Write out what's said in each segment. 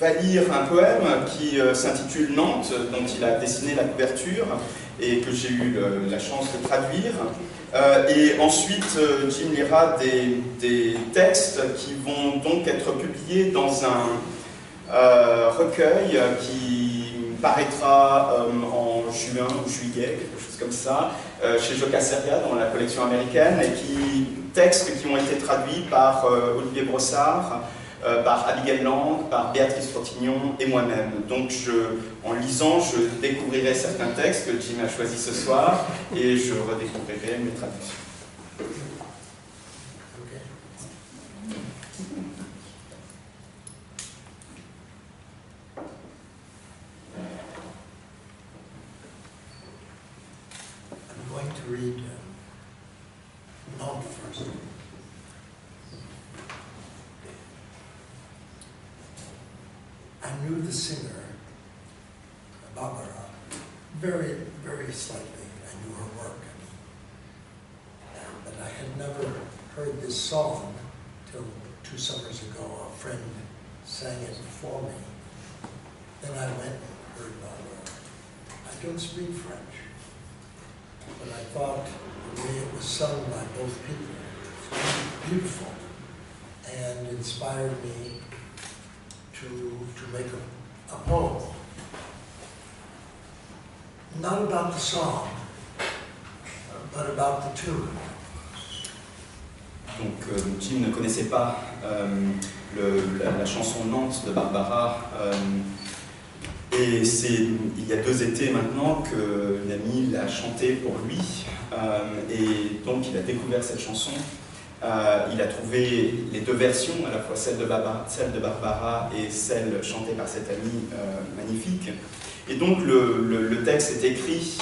va lire un poème qui s'intitule Nantes, dont il a dessiné la couverture et que j'ai eu la chance de traduire. Et ensuite, Jim lira des textes qui vont donc être publiés dans un recueil qui paraîtra en juin ou juillet, quelque chose comme ça, chez Jocaseria dans la collection américaine, et textes qui ont été traduits par Olivier Brossard, par Abigail Lang, par Béatrice Fortignon et moi-même. Donc en lisant, je découvrirai certains textes que Jim a choisis ce soir et je redécouvrirai mes traductions. I'm going to read Nantes first. I knew the singer, Barbara, very, very slightly. I knew her work, but I had never heard this song till 2 summers ago. A friend sang it for me. Then I went and heard Barbara. I don't speak French, but I thought the way it was sung by both people was beautiful and inspired me to make a poem. Not about the song, but about the tune. Donc Jim ne connaissait pas la chanson Nantes de Barbara, et il y a 2 étés maintenant que l'ami l'a chantée pour lui, et donc il a découvert cette chanson. Il a trouvé les 2 versions, à la fois celle de Barbara et celle chantée par cet ami magnifique. Et donc le texte est écrit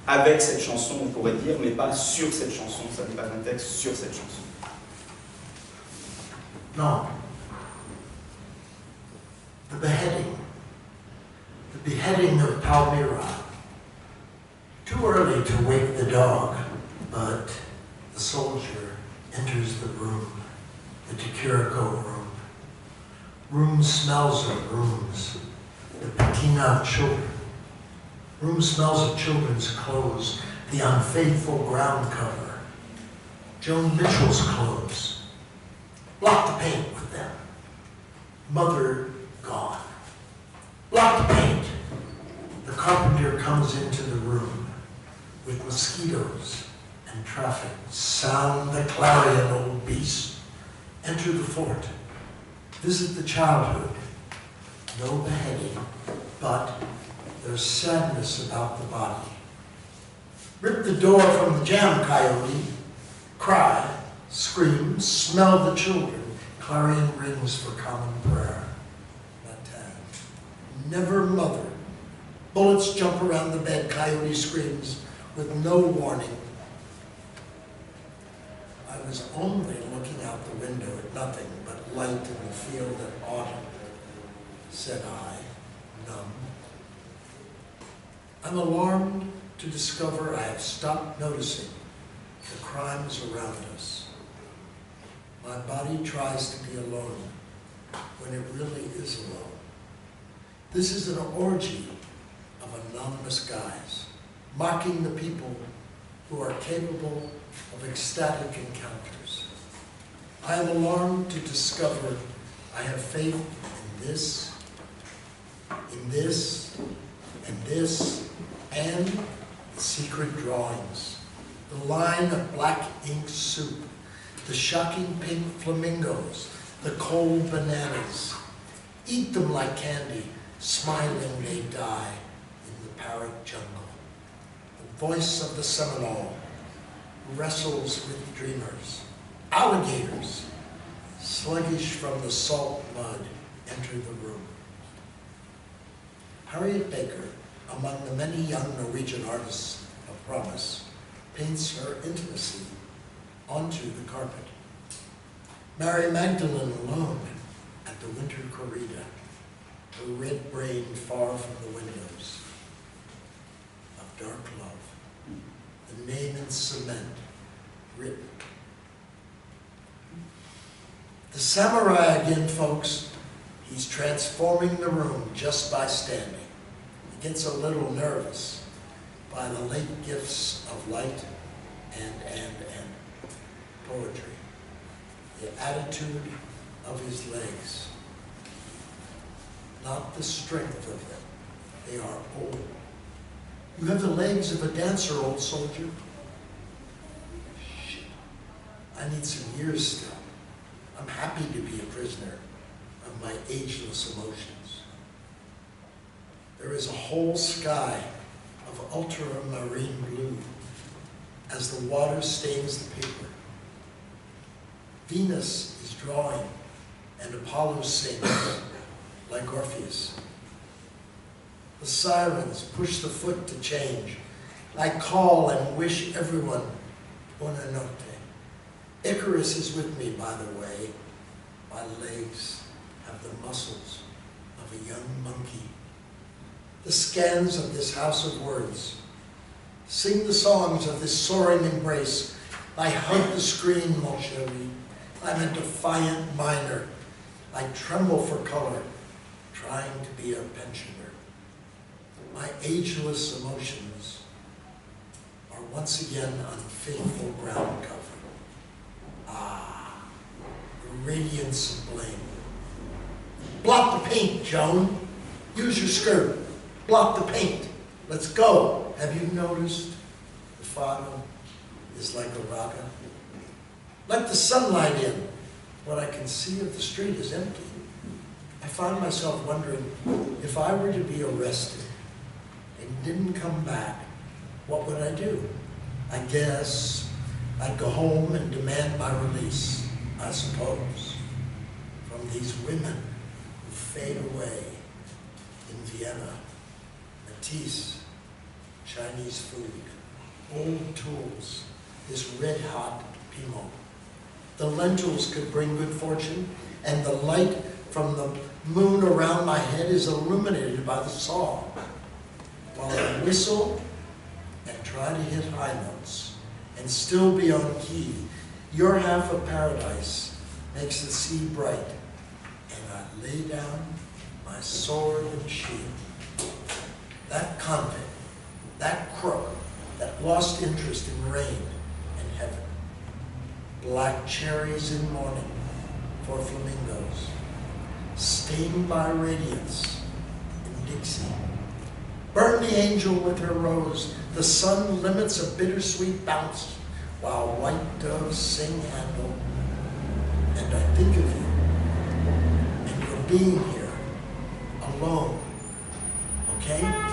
avec cette chanson, on pourrait dire, mais pas sur cette chanson. Ça n'est pas un texte sur cette chanson. No. The beheading. The beheading of Palmyra. Too early to wake the dog, but the soldier enters the room, the Chicurico room. Room smells of rooms, the patina of children. Room smells of children's clothes, the unfaithful ground cover. Joan Mitchell's clothes. Block the paint with them. Mother gone. Block the paint. The carpenter comes into the room with mosquitoes and traffic. Sound the clarion, old beast. Enter the fort. Visit the childhood. No beheading, but there's sadness about the body. Rip the door from the jam, coyote. Cry, scream, smell the children. Clarion rings for common prayer. Never mother. Bullets jump around the bed, coyote screams with no warning. I was only looking out the window at nothing but light in the field at autumn, said I, numb. I'm alarmed to discover I have stopped noticing the crimes around us. My body tries to be alone when it really is alone. This is an orgy of anonymous guys, mocking the people who are capable of ecstatic encounters. I am alarmed to discover I have faith in this, and this, and the secret drawings, the line of black ink soup, the shocking pink flamingos, the cold bananas. Eat them like candy. Smiling they die in the parrot jungle. The voice of the Seminole wrestles with dreamers. Alligators, sluggish from the salt mud, enter the room. Harriet Baker, among the many young Norwegian artists of promise, paints her intimacy onto the carpet. Mary Magdalene alone at the winter corrida, her red brain far from the windows of dark love, the name in cement written. The samurai again, folks, He's transforming the room just by standing. He gets a little nervous by the late gifts of light and poetry. The attitude of his legs, not the strength of them. They are old. You have the legs of a dancer, old soldier. Shit. I need some years still. I'm happy to be a prisoner of my ageless emotions. There is a whole sky of ultramarine blue as the water stains the paper. Venus is drawing and Apollo sings like Orpheus. The sirens push the foot to change. I call and wish everyone buona notte. Icarus is with me, by the way. My legs have the muscles of a young monkey. The scans of this house of words. Sing the songs of this soaring embrace. I hug the screen, mon chéri. I'm a defiant miner. I tremble for color, trying to be a pensioner. My ageless emotions are once again on faithful ground cover. Ah, the radiance of blame. Blot the paint, Joan. Use your skirt. Blot the paint. Let's go. Have you noticed the fado is like a raga? Let the sunlight in. What I can see of the street is empty. I find myself wondering, if I were to be arrested and didn't come back, what would I do? I guess I'd go home and demand my release, I suppose, from these women who fade away in Vienna. Matisse, Chinese food, old tools, this red-hot Pimo. The lentils could bring good fortune, and the light from the moon around my head is illuminated by the saw. While I whistle and try to hit high notes and still be on key, your half of paradise makes the sea bright, and I lay down my sword and shield. That convict, that crook, that lost interest in rain and heaven. Black cherries in morning for flamingos, stained by radiance in Dixie. Burn the angel with her rose. The sun limits a bittersweet bounce, while white doves sing handle. And I think of you, and your being here, alone, okay?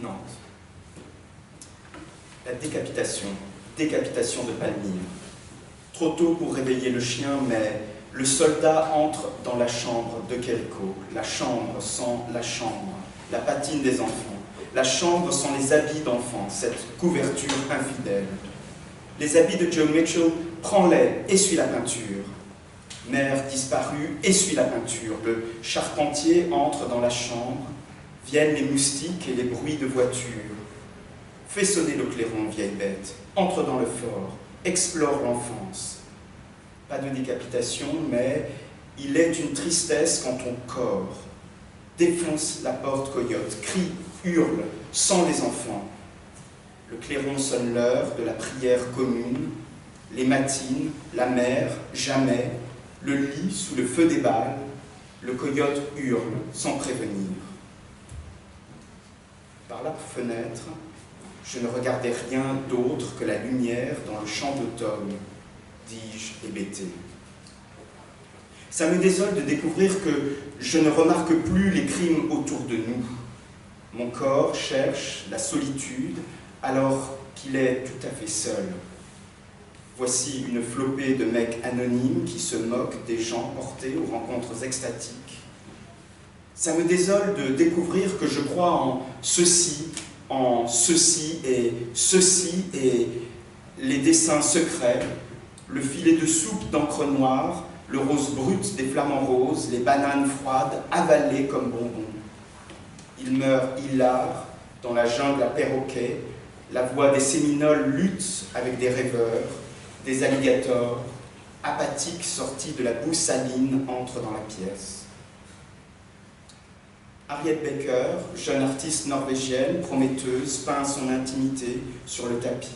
Nantes. La décapitation. Décapitation de Palmyre. Trop tôt pour réveiller le chien, mais le soldat entre dans la chambre de Querico. La chambre sans la chambre, la patine des enfants. La chambre sans les habits d'enfants, cette couverture infidèle. Les habits de Joe Mitchell, prends-les, essuie la peinture. Mère disparue, essuie la peinture. Le charpentier entre dans la chambre. Viennent les moustiques et les bruits de voitures. Fais sonner le clairon, vieille bête. Entre dans le fort. Explore l'enfance. Pas de décapitation, mais il est une tristesse quand ton corps défonce la porte coyote, crie, hurle, sans les enfants. Le clairon sonne l'heure de la prière commune. Les matines, la mer, jamais. Le lit sous le feu des balles. Le coyote hurle sans prévenir. Par la fenêtre, je ne regardais rien d'autre que la lumière dans le champ d'automne, dis-je hébété. Ça me désole de découvrir que je ne remarque plus les crimes autour de nous. Mon corps cherche la solitude alors qu'il est tout à fait seul. Voici une flopée de mecs anonymes qui se moquent des gens portés aux rencontres extatiques. Ça me désole de découvrir que je crois en ceci et les dessins secrets, le filet de soupe d'encre noire, le rose brut des flamants roses, les bananes froides avalées comme bonbons. Il meurt hilar dans la jungle à perroquets, la voix des séminoles lutte avec des rêveurs, des alligators, apathiques sortis de la boue saline, entrent dans la pièce. Harriet Becker, jeune artiste norvégienne, prometteuse, peint son intimité sur le tapis.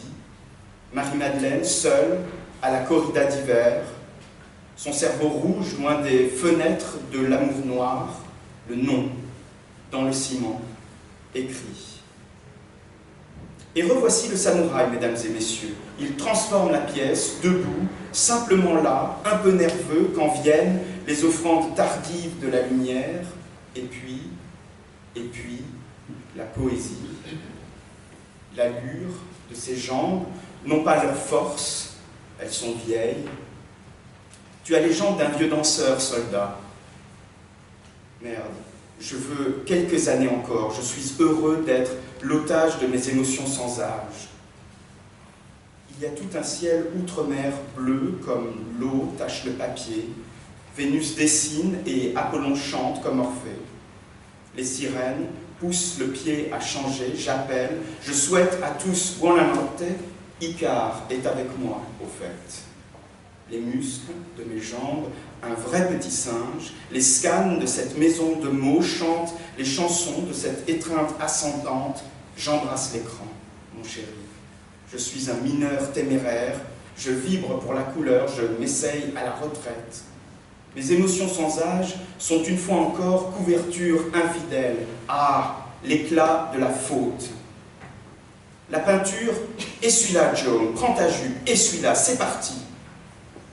Marie-Madeleine, seule, à la corrida d'hiver, son cerveau rouge loin des fenêtres de l'amour noir, le nom, dans le ciment, écrit. Et revoici le samouraï, mesdames et messieurs. Il transforme la pièce, debout, simplement là, un peu nerveux, quand viennent les offrandes tardives de la lumière, et puis, la poésie, l'allure de ses jambes, non pas leur force, elles sont vieilles. Tu as les jambes d'un vieux danseur, soldat. Merde, je veux quelques années encore, je suis heureux d'être l'otage de mes émotions sans âge. Il y a tout un ciel outre-mer bleu, comme l'eau tache le papier. Vénus dessine et Apollon chante comme Orphée. Les sirènes poussent le pied à changer, j'appelle, je souhaite à tous buonanotte, Icare est avec moi, au fait. Les muscles de mes jambes, un vrai petit singe, les scans de cette maison de mots chantent les chansons de cette étreinte ascendante, j'embrasse l'écran, mon chéri. Je suis un mineur téméraire, je vibre pour la couleur, je m'essaye à la retraite. Mes émotions sans âge sont une fois encore couverture infidèle. Ah, l'éclat de la faute. La peinture, essuie-la, Joan, prends ta jupe, essuie-la, c'est parti.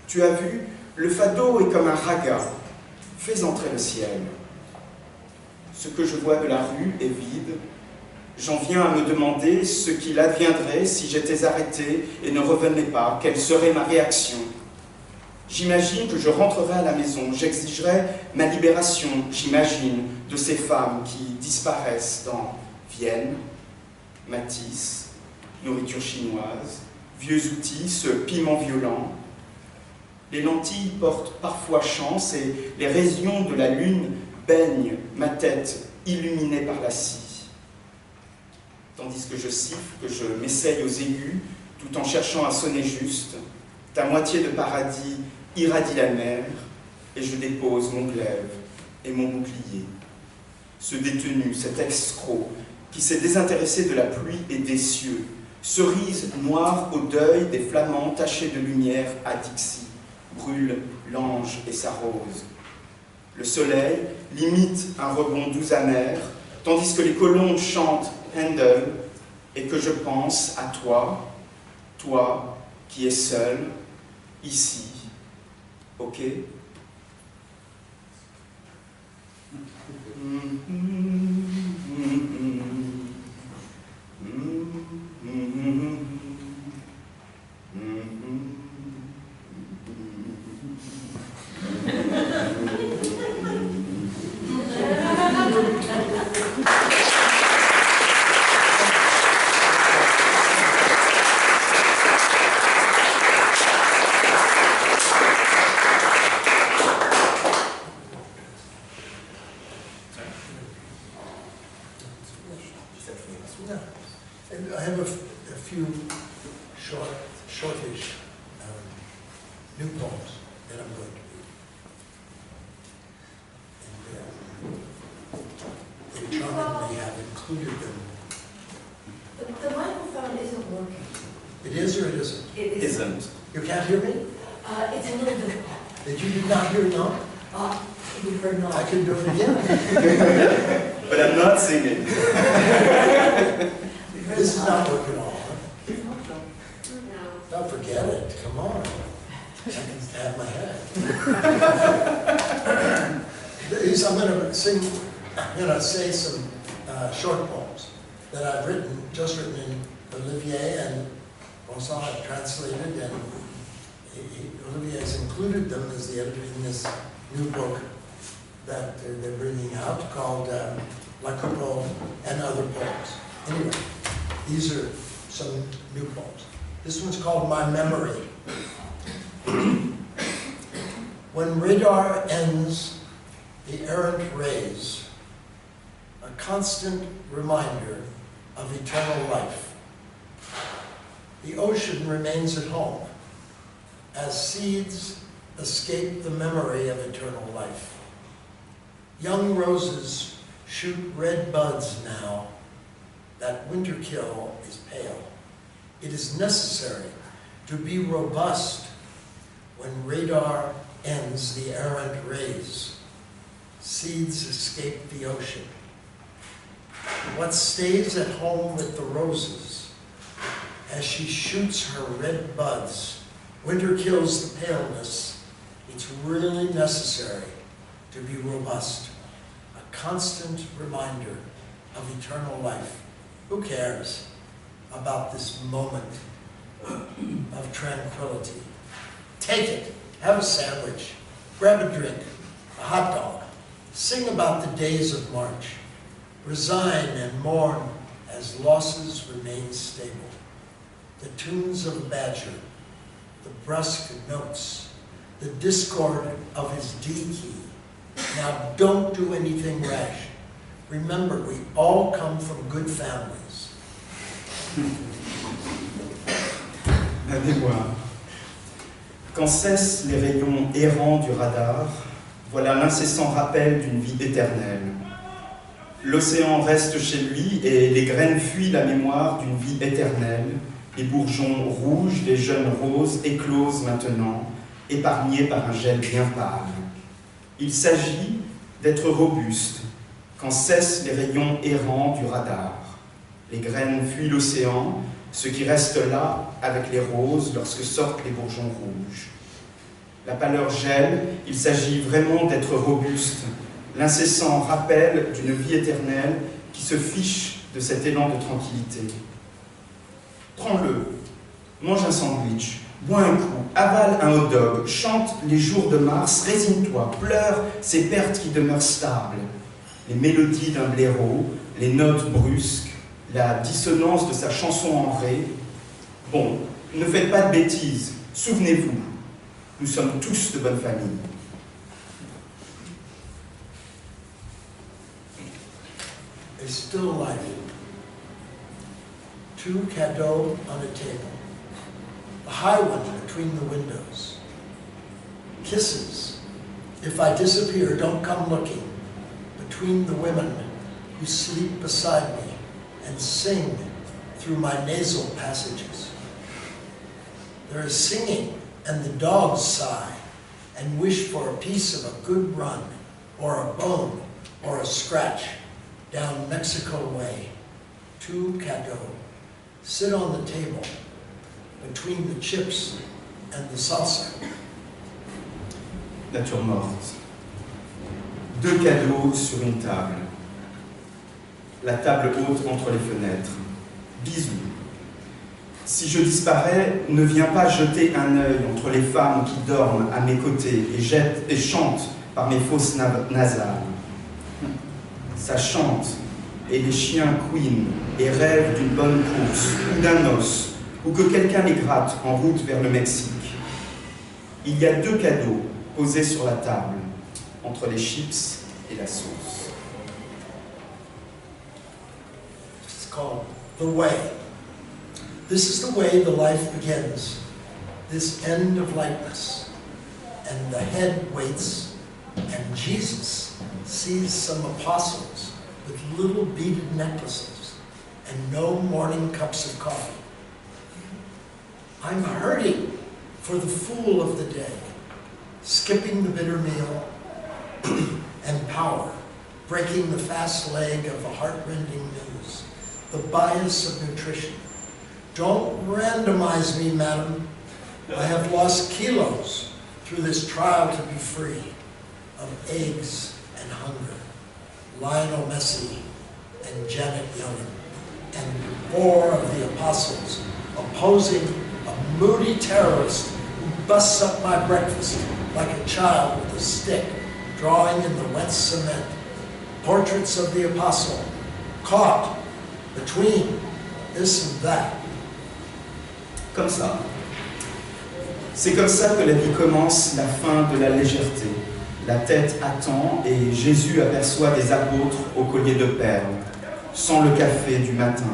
Tu as vu, le fado est comme un raga. Fais entrer le ciel. Ce que je vois de la rue est vide. J'en viens à me demander ce qu'il adviendrait si j'étais arrêté et ne revenais pas, quelle serait ma réaction. J'imagine que je rentrerai à la maison, j'exigerai ma libération, j'imagine, de ces femmes qui disparaissent dans Vienne, Matisse, nourriture chinoise, vieux outils, ce piment violent. Les lentilles portent parfois chance et les rayons de la lune baignent ma tête illuminée par la scie. Tandis que je siffle, que je m'essaye aux aigus, tout en cherchant à sonner juste, ta moitié de paradis irradie la mer, et je dépose mon glaive et mon bouclier. Ce détenu, cet escroc, qui s'est désintéressé de la pluie et des cieux, cerise noire au deuil des flamants tachés de lumière à Dixie, brûle l'ange et sa rose. Le soleil limite un rebond doux amer, tandis que les colombes chantent Handel, et que je pense à toi, toi qui es seul, ici, ok? I have a few shortish new poems that I'm going to read. And they charmingly have included them. The microphone isn't working. It is or it isn't? It Isn't. You can't hear me? It's a little difficult. Did you not hear now? You heard not. I can do it again. But I'm not singing. This is not working all. No. Don't forget it. Come on. I can have my head. I'm going to sing. I'm going to say some short poems that I've written, just written in Olivier and Vincent have translated, and included them as the editor in this new book that they're bringing out called La Coupole and Other Poems. Anyway, these are some new poems. This one's called My Memory. When radar ends the errant rays, a constant reminder of eternal life. The ocean remains at home as seeds escape the memory of eternal life. Young roses shoot red buds now. That winter kill is pale. It is necessary to be robust when radar ends the errant rays. Seeds escape the ocean. What stays at home with the roses as she shoots her red buds? Winter kills the paleness. It's really necessary to be robust. A constant reminder of eternal life. Who cares about this moment of tranquility? Take it, have a sandwich, grab a drink, a hot dog, sing about the days of March, resign and mourn as losses remain stable. The tunes of a badger, the brusque notes, the discord of his D key. Now don't do anything rash. Remember, we all come from good families. La mémoire. Quand cessent les rayons errants du radar, voilà l'incessant rappel d'une vie éternelle. L'océan reste chez lui et les graines fuient la mémoire d'une vie éternelle. Les bourgeons rouges des jeunes roses éclosent maintenant, épargnés par un gel bien pâle. Il s'agit d'être robuste quand cessent les rayons errants du radar. Les graines fuient l'océan, ce qui reste là avec les roses lorsque sortent les bourgeons rouges. La pâleur gèle, il s'agit vraiment d'être robuste, l'incessant rappel d'une vie éternelle qui se fiche de cet élan de tranquillité. Prends-le, mange un sandwich, bois un coup, avale un hot dog, chante les jours de mars, résigne-toi, pleure ces pertes qui demeurent stables. Les mélodies d'un blaireau, les notes brusques, la dissonance de sa chanson en ré. Bon, ne faites pas de bêtises, souvenez-vous, nous sommes tous de bonne famille. A still life. 2 cadeaux on a table. The high one between the windows. Kisses. If I disappear, don't come looking. Between the women who sleep beside me and sing through my nasal passages. There is singing, and the dogs sigh and wish for a piece of a good run, or a bone, or a scratch down Mexico way. 2 cadeaux. Sit on the table between the chips and the salsa. Nature morte. 2 cadeaux sur une table. La table haute entre les fenêtres. Bisous. Si je disparais, ne viens pas jeter un œil entre les femmes qui dorment à mes côtés et chantent par mes fosses nasales. Ça chante, et les chiens couinent et rêvent d'une bonne course, ou d'un os, ou que quelqu'un les gratte en route vers le Mexique. Il y a 2 cadeaux posés sur la table, entre les chips et la sauce. It's called The Way. This is the way the life begins, this end of lightness. And the head waits, and Jesus sees some apostles with little beaded necklaces and no morning cups of coffee. I'm hurting for the fool of the day, skipping the bitter meal and power, breaking the fast leg of the heart-rending news, the bias of nutrition. Don't randomize me, madam. I have lost kilos through this trial to be free of eggs and hunger. Lionel Messi and Janet Yellen and 4 of the apostles opposing a moody terrorist who busts up my breakfast like a child with a stick, drawing in the wet cement. Portraits of the apostle, caught between this and that. Comme ça. C'est comme ça que la vie commence, la fin de la légèreté. La tête attend et Jésus aperçoit des apôtres au collier de perles, sans le café du matin.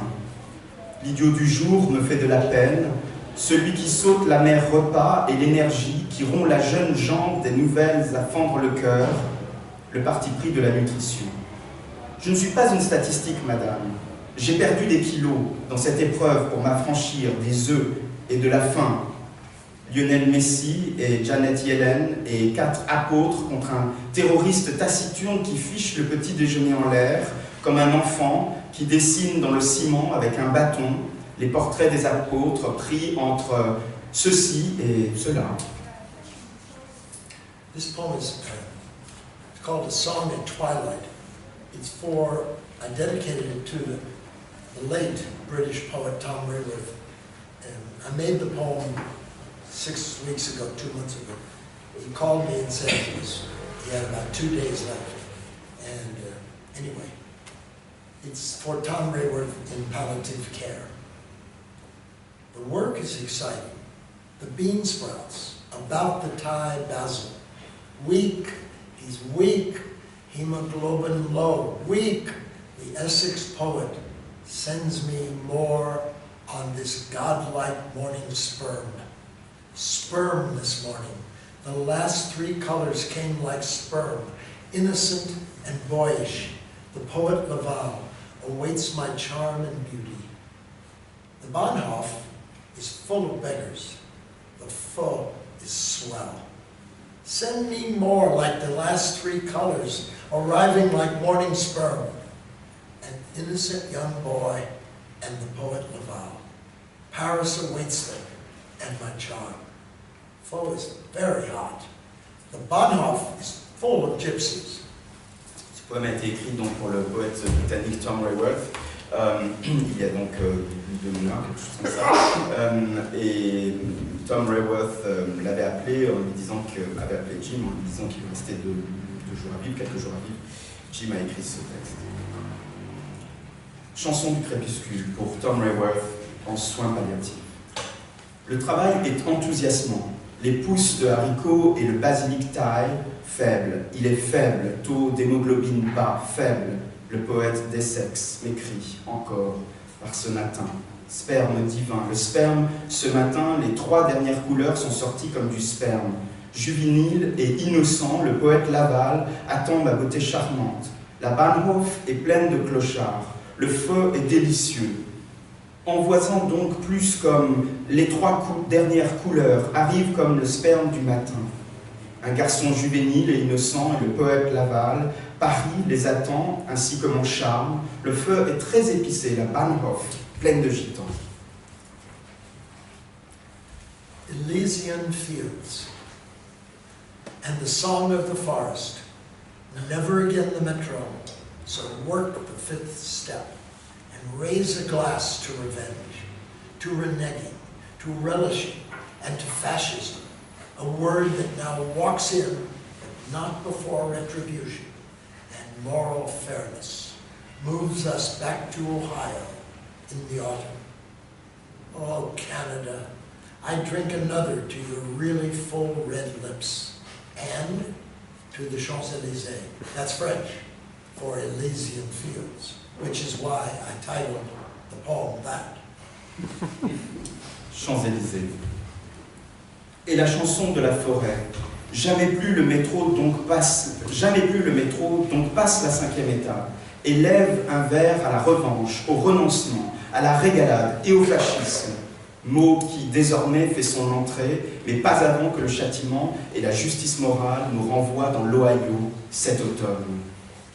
L'idiot du jour me fait de la peine, celui qui saute la mer repas et l'énergie qui rompt la jeune jambe des nouvelles à fendre le cœur, le parti pris de la nutrition. Je ne suis pas une statistique, madame. J'ai perdu des kilos dans cette épreuve pour m'affranchir des œufs et de la faim. Lionel Messi et Janet Yellen et 4 apôtres contre un terroriste taciturne qui fiche le petit déjeuner en l'air, comme un enfant qui dessine dans le ciment avec un bâton les portraits des apôtres pris entre ceci et cela. This poem is called A Song at Twilight. It's for, I dedicated it to the late British poet Tom Rayworth. And I made the poem 6 weeks ago, 2 months ago. He called me and said he had about 2 days left. And anyway, it's for Tom Rayworth in palliative care. The work is exciting. The bean sprouts, about the Thai basil. Weak, he's weak, hemoglobin low. Weak, the Essex poet sends me more on this godlike morning sperm. Sperm this morning. The last 3 colors came like sperm, innocent and boyish. The poet Laval awaits my charm and beauty. The Bahnhof is full of beggars. The foe is swell. Send me more like the last 3 colors, arriving like morning sperm. An innocent young boy and the poet Laval. Paris awaits them and my charm. Foe is very hot. The Bahnhof is full of gypsies. Ce poème a été écrit donc pour le poète britannique Tom Rayworth. Il y a donc 2 mois, quelque chose comme ça. Et Tom Rayworth l'avait appelé en lui disant avait appelé Jim en lui disant qu'il restait 2 jours à vivre, quelques jours à vivre. Jim a écrit ce texte. Chanson du crépuscule pour Tom Rayworth en soins palliatifs. Le travail est enthousiasmant. Les pousses de haricots et le basilic thaï, faible. Il est faible, taux d'hémoglobine bas, faible. Le poète d'Essex m'écrit encore par ce matin. Sperme divin. Le sperme, ce matin, les 3 dernières couleurs sont sorties comme du sperme. Juvénile et innocent, le poète Laval attend ma beauté charmante. La Bahnhof est pleine de clochards. Le feu est délicieux. Envoisant donc plus comme les 3 dernières couleurs arrivent comme le sperme du matin. Un garçon juvénile et innocent et le poète Laval, Paris les attend ainsi que mon charme. Le feu est très épicé, la Bahnhof pleine de gitans. Elysian fields and the song of the forest. Never again the metro, so work the 5th step. And raise a glass to revenge, to reneging, to relishing, and to fascism, a word that now walks in, but not before retribution, and moral fairness moves us back to Ohio in the autumn. Oh, Canada, I drink another to your really full red lips, and to the Champs-Élysées. That's French for Elysian fields, which is why I titled the poem that. Champs-Élysées. Et la chanson de la forêt. Jamais plus le métro donc passe la 5e étape et lève un verre à la revanche, au renoncement, à la régalade et au fascisme. Mot qui désormais fait son entrée, mais pas avant que le châtiment et la justice morale nous renvoient dans l'Ohio cet automne.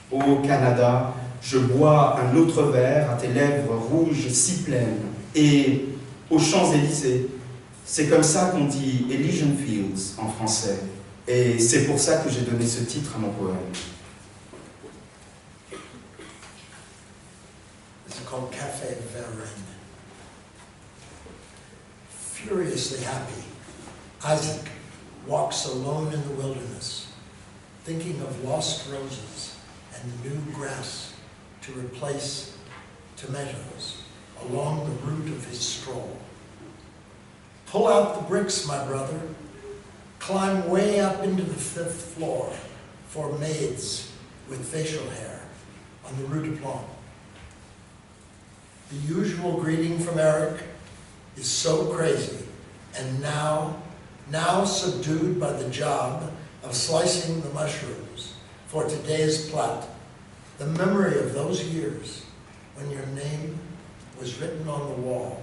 Ô Canada, je bois un autre verre à tes lèvres rouges si pleines. Et aux Champs-Élysées, c'est comme ça qu'on dit Elysian Fields en français. Et c'est pour ça que j'ai donné ce titre à mon poème. It's called Café Verlaine. Furiously happy, Isaac walks alone in the wilderness, thinking of lost roses and new grass to replace tomatoes along the route of his stroll. Pull out the bricks, my brother. Climb way up into the 5th floor for maids with facial hair on the Rue de Plomb. The usual greeting from Eric is so crazy, and now subdued by the job of slicing the mushrooms for today's plate. The memory of those years when your name was written on the wall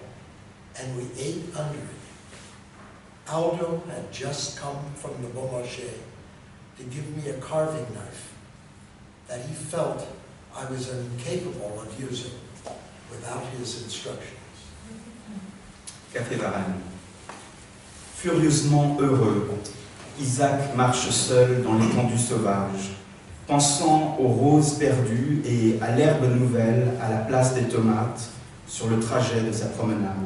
and we ate under it. Aldo had just come from the Beaumarchais to give me a carving knife that he felt I was incapable of using without his instructions. Café Varenne. Furieusement heureux, Isaac marche seul dans l'étendue sauvage, pensant aux roses perdues et à l'herbe nouvelle à la place des tomates sur le trajet de sa promenade.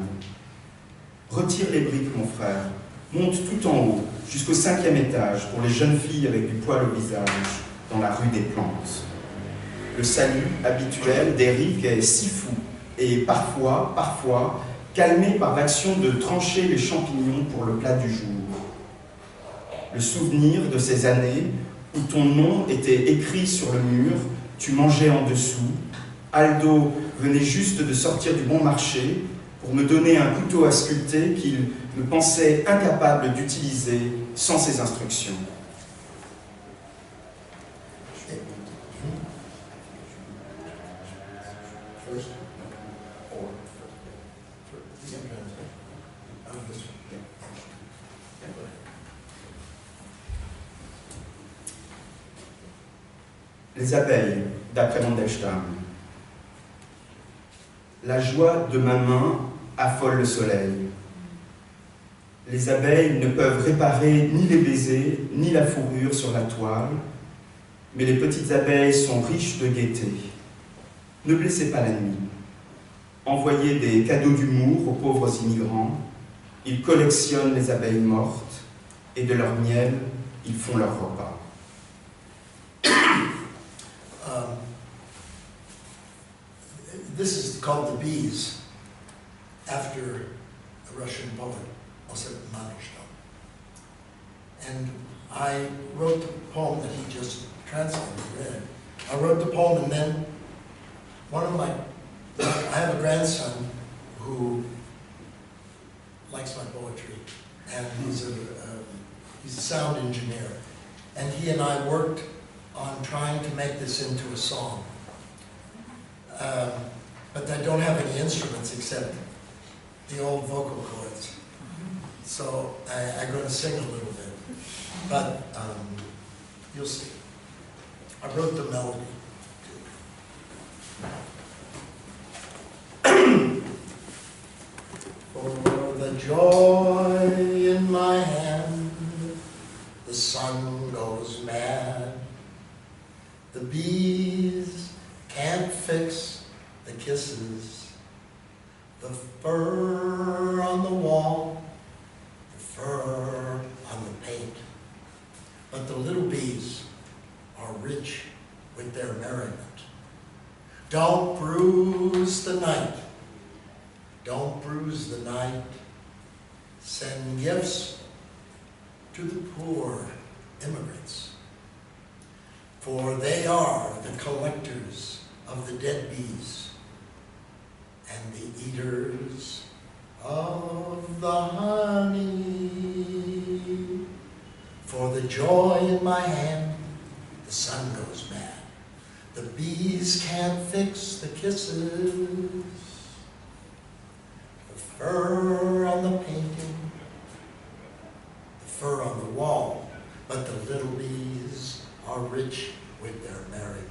Retire les briques, mon frère, monte tout en haut, jusqu'au 5e étage, pour les jeunes filles avec du poil au visage, dans la rue des Plantes. Le salut habituel d'Éric est si fou, et parfois, calmé par l'action de trancher les champignons pour le plat du jour. Le souvenir de ces années où ton nom était écrit sur le mur, tu mangeais en dessous, Aldo venait juste de sortir du bon marché pour me donner un couteau à sculpter qu'il me pensait incapable d'utiliser sans ses instructions. Les abeilles, d'après Mandelstam. La joie de ma main affole le soleil. Les abeilles ne peuvent réparer ni les baisers, ni la fourrure sur la toile, mais les petites abeilles sont riches de gaieté. Ne blessez pas la nuit. Envoyez des cadeaux d'humour aux pauvres immigrants. Ils collectionnent les abeilles mortes et de leur miel, ils font leur repas. This is called The Bees, after a Russian poet, Osip Mandelstam. And I wrote the poem that he just translated, read. I wrote the poem, and then I have a grandson who likes my poetry, and he's a sound engineer. And he and I worked on trying to make this into a song. But I don't have any instruments except the old vocal cords. So I'm going to sing a little bit. But you'll see. I wrote the melody. For the joy in my hand, the sun goes mad. The bees can't fix the kisses, the fur on the wall, the fur on the paint. But the little bees are rich with their merriment. Don't bruise the night. Don't bruise the night. Send gifts to the poor immigrants, for they are the collectors of the dead bees and the eaters of the honey. For the joy in my hand, the sun goes mad. The bees can't fix the kisses, the fur on the painting, the fur on the wall, but the little bees are rich with their merriment.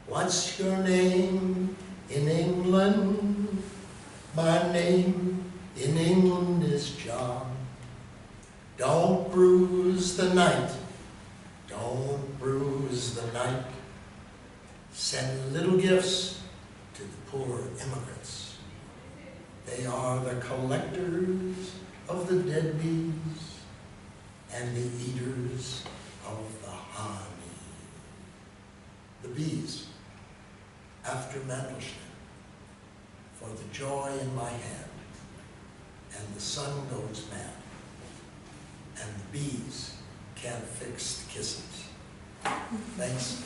What's your name in England? My name in England is John. Don't bruise the night. Don't bruise the night. Send little gifts to the poor immigrants. They are the collectors of the dead bees and the eaters of the honey. The bees, after Mandelstam, for the joy in my hand, and the sun goes mad, and the bees can't fix the kisses. Thanks.